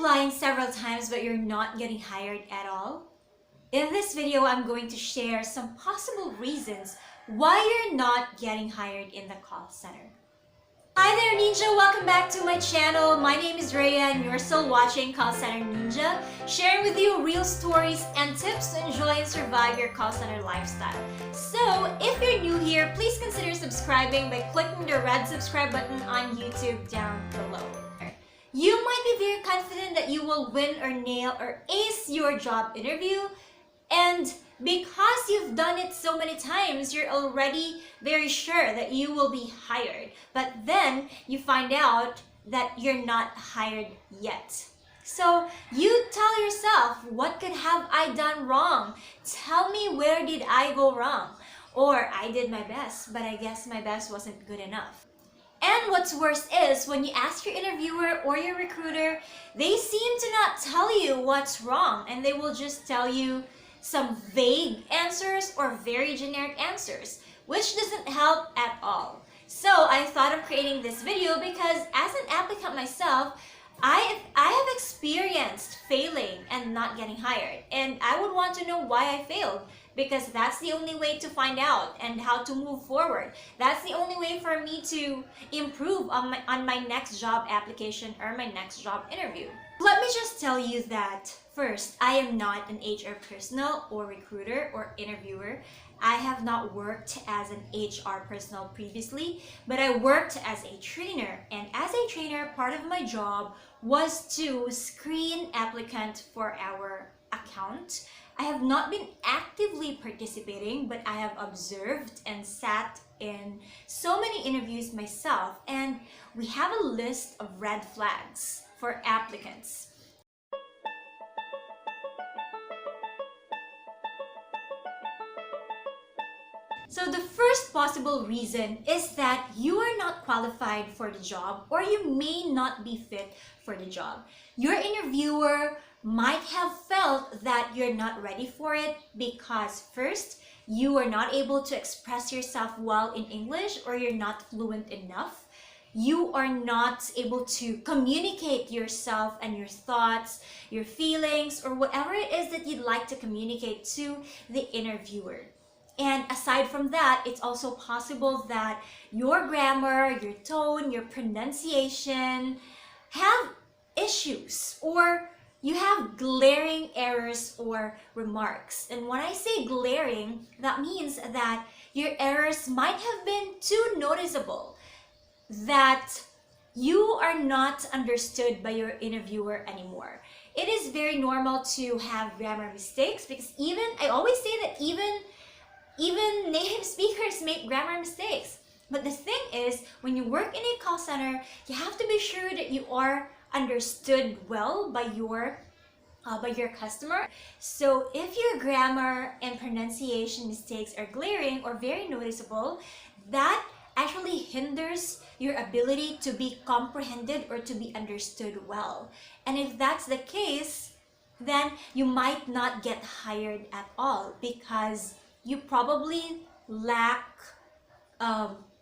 applying several times but you're not getting hired at all? In this video, I'm going to share some possible reasons why you're not getting hired in the call center. Hi there Ninja! Welcome back to my channel. My name is Rhea and you're still watching Call Center Ninja, sharing with you real stories and tips to enjoy and survive your call center lifestyle. So, if you're new here, please consider subscribing by clicking the red subscribe button on YouTube down below. You might be very confident that you will win or nail or ace your job interview, and because you've done it so many times, you're already very sure that you will be hired. But then you find out that you're not hired yet. So you tell yourself, what could have I done wrong? Tell me, where did I go wrong? Or I did my best, but I guess my best wasn't good enough. And what's worse is, when you ask your interviewer or your recruiter, they seem to not tell you what's wrong, and they will just tell you some vague answers or very generic answers, which doesn't help at all. So I thought of creating this video because as an applicant myself, I have experienced failing and not getting hired, and I would want to know why I failed, because that's the only way to find out and how to move forward. That's the only way for me to improve on my next job application or my next job interview. Let me just tell you that first, I am not an HR personnel or recruiter or interviewer. I have not worked as an HR personnel previously, but I worked as a trainer. And as a trainer, part of my job was to screen applicants for our account. I have not been actively participating, but I have observed and sat in so many interviews myself, and we have a list of red flags for applicants. So the first possible reason is that you are not qualified for the job, or you may not be fit for the job. Your interviewer might have felt that you're not ready for it because first, you are not able to express yourself well in English, or you're not fluent enough. You are not able to communicate yourself and your thoughts, your feelings, or whatever it is that you'd like to communicate to the interviewer. And aside from that, it's also possible that your grammar, your tone, your pronunciation have issues, or you have glaring errors or remarks. And when I say glaring, that means that your errors might have been too noticeable, that you are not understood by your interviewer anymore. It is very normal to have grammar mistakes, because I always say that even native speakers make grammar mistakes. But the thing is, when you work in a call center, you have to be sure that you are understood well by your customer. So if your grammar and pronunciation mistakes are glaring or very noticeable, that actually hinders your ability to be comprehended or to be understood well. And if that's the case, then you might not get hired at all, because you probably lack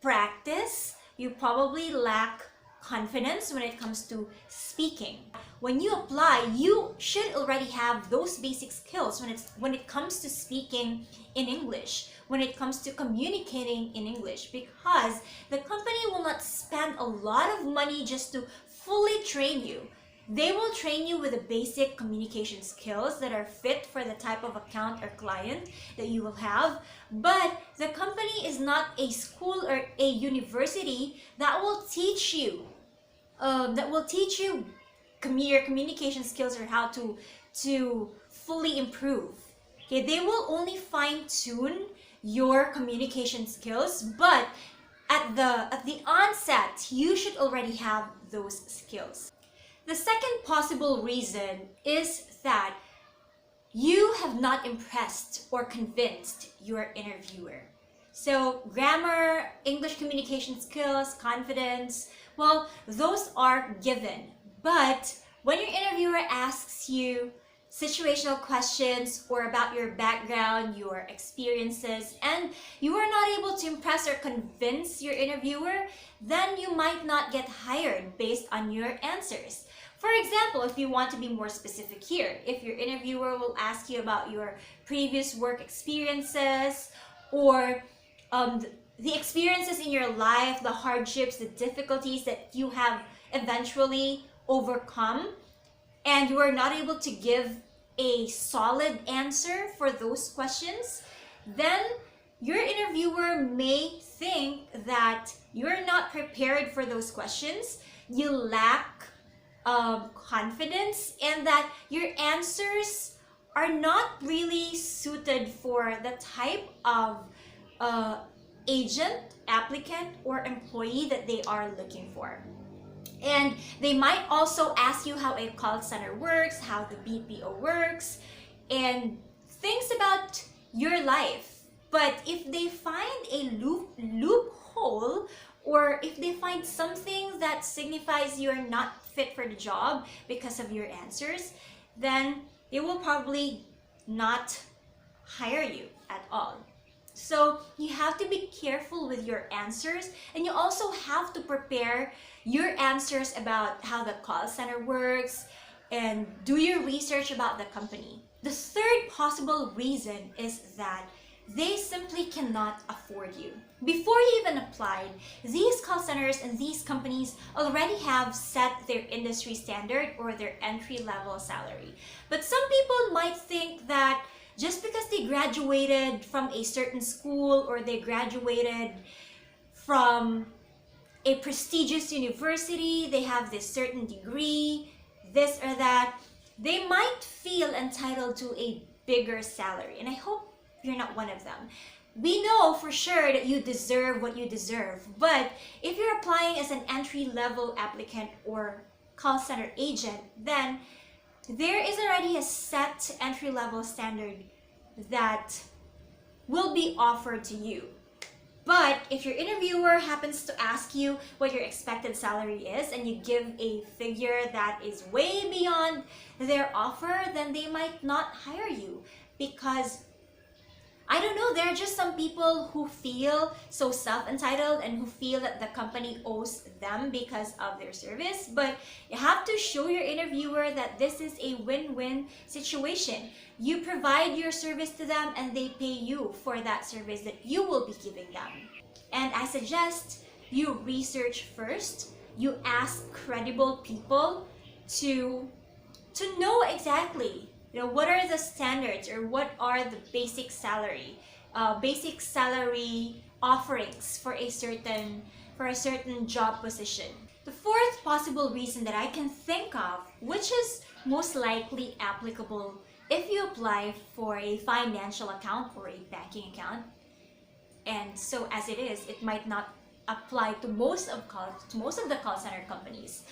practice, you probably lack confidence when it comes to speaking. When you apply, you should already have those basic skills when it comes to speaking in English, when it comes to communicating in English, because the company will not spend a lot of money just to fully train you. They will train you with the basic communication skills that are fit for the type of account or client that you will have. But the company is not a school or a university that will teach you your communication skills, or how to fully improve. Okay, they will only fine-tune your communication skills, but at the onset, you should already have those skills. The second possible reason is that you have not impressed or convinced your interviewer. So grammar, English communication skills, confidence, well, those are given. But when your interviewer asks you situational questions or about your background, your experiences, and you are not able to impress or convince your interviewer, then you might not get hired based on your answers. For example, if you want to be more specific here, if your interviewer will ask you about your previous work experiences, or um, the experiences in your life, the hardships, the difficulties that you have eventually overcome, and you are not able to give a solid answer for those questions, then your interviewer may think that you're not prepared for those questions, you lack confidence, and that your answers are not really suited for the type of uh, agent, applicant, or employee that they are looking for. And they might also ask you how a call center works, how the BPO works, and things about your life. But if they find a loophole, or if they find something that signifies you're not fit for the job because of your answers, then they will probably not hire you at all. So you have to be careful with your answers, and you also have to prepare your answers about how the call center works and do your research about the company. The third possible reason is that they simply cannot afford you. Before you even applied, these call centers and these companies already have set their industry standard or their entry-level salary. But some people might think that just because they graduated from a certain school, or they graduated from a prestigious university, they have this certain degree, this or that, they might feel entitled to a bigger salary. And I hope you're not one of them. We know for sure that you deserve what you deserve, but if you're applying as an entry-level applicant or call center agent, then there is already a set entry-level standard that will be offered to you. But if your interviewer happens to ask you what your expected salary is, and you give a figure that is way beyond their offer, then they might not hire you, because I don't know, there are just some people who feel so self-entitled and who feel that the company owes them because of their service. But you have to show your interviewer that this is a win-win situation. You provide your service to them, and they pay you for that service that you will be giving them. And I suggest you research first. You ask credible people to know exactly, what are the standards, or what are the basic salary offerings for a certain job position. The fourth possible reason that I can think of, which is most likely applicable if you apply for a financial account or a banking account, and so as it is, it might not apply to most of the call center companies.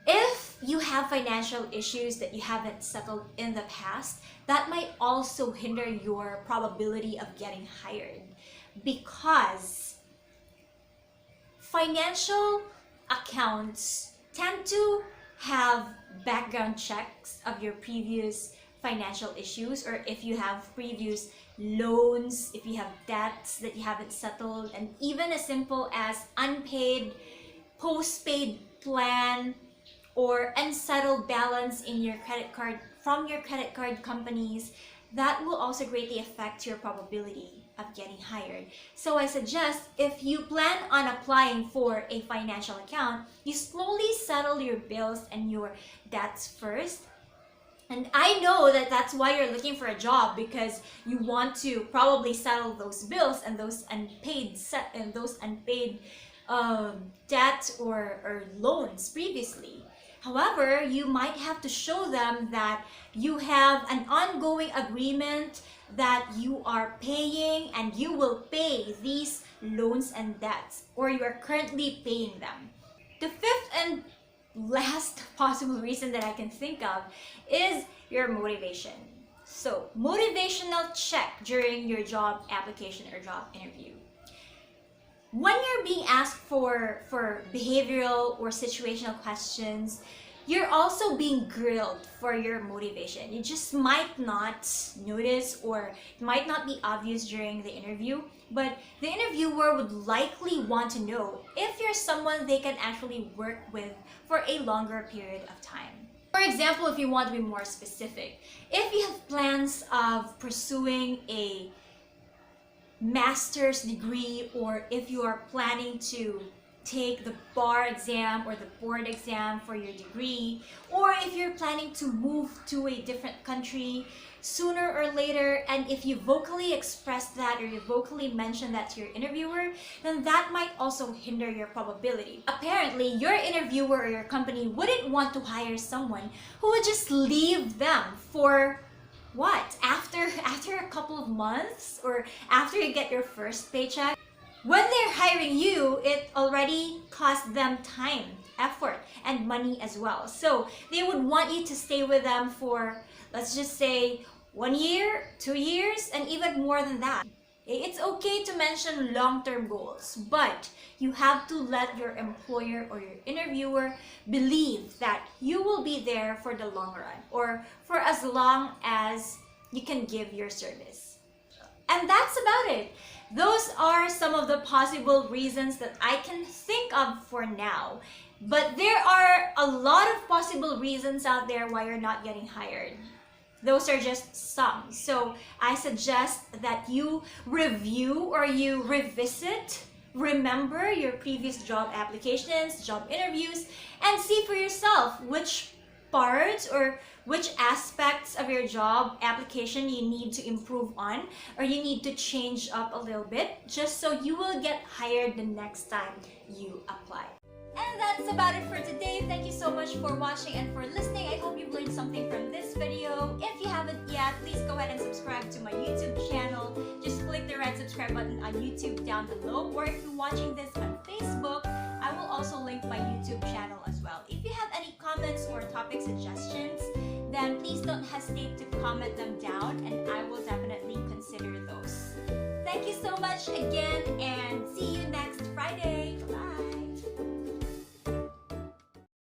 If you have financial issues that you haven't settled in the past, that might also hinder your probability of getting hired, because financial accounts tend to have background checks of your previous financial issues, or if you have previous loans, if you have debts that you haven't settled, and even as simple as unpaid postpaid plan or unsettled balance in your credit card from your credit card companies, that will also greatly affect your probability of getting hired. So I suggest, if you plan on applying for a financial account, you slowly settle your bills and your debts first. And I know that that's why you're looking for a job, because you want to probably settle those bills and those unpaid debt or loans previously. However, you might have to show them that you have an ongoing agreement that you are paying, and you will pay these loans and debts, or you are currently paying them. The fifth and last possible reason that I can think of is your motivation. So, motivational check during your job application or job interview. When you're being asked for behavioral or situational questions, you're also being grilled for your motivation. You just might not notice, or it might not be obvious during the interview, but the interviewer would likely want to know if you're someone they can actually work with for a longer period of time. For example, if you want to be more specific, if you have plans of pursuing a master's degree, or if you are planning to take the bar exam or the board exam for your degree, or if you're planning to move to a different country sooner or later, and if you vocally express that or you vocally mention that to your interviewer, then that might also hinder your probability. Apparently, your interviewer or your company wouldn't want to hire someone who would just leave them for what? After a couple of months, or after you get your first paycheck. When they're hiring you, it already cost them time, effort, and money as well. So they would want you to stay with them for, let's just say, 1 year, 2 years, and even more than that. It's okay to mention long-term goals, but you have to let your employer or your interviewer believe that you will be there for the long run, or for as long as you can give your service. And that's about it. Those are some of the possible reasons that I can think of for now. But there are a lot of possible reasons out there why you're not getting hired. Those are just some. So I suggest that you review or you revisit, remember your previous job applications, job interviews, and see for yourself which parts or which aspects of your job application you need to improve on, or you need to change up a little bit, just so you will get hired the next time you apply. And that's about it for today. Thank you so much for watching and for listening. I hope you've learned something from this video. If you haven't yet, please go ahead and subscribe to my YouTube channel. Just click the red subscribe button on YouTube down below, or if you're watching this on Facebook, I will also link my YouTube channel as well. If you have any comments or topic suggestions, then please don't hesitate to comment them down, and I will definitely consider those. Thank you so much again, and see you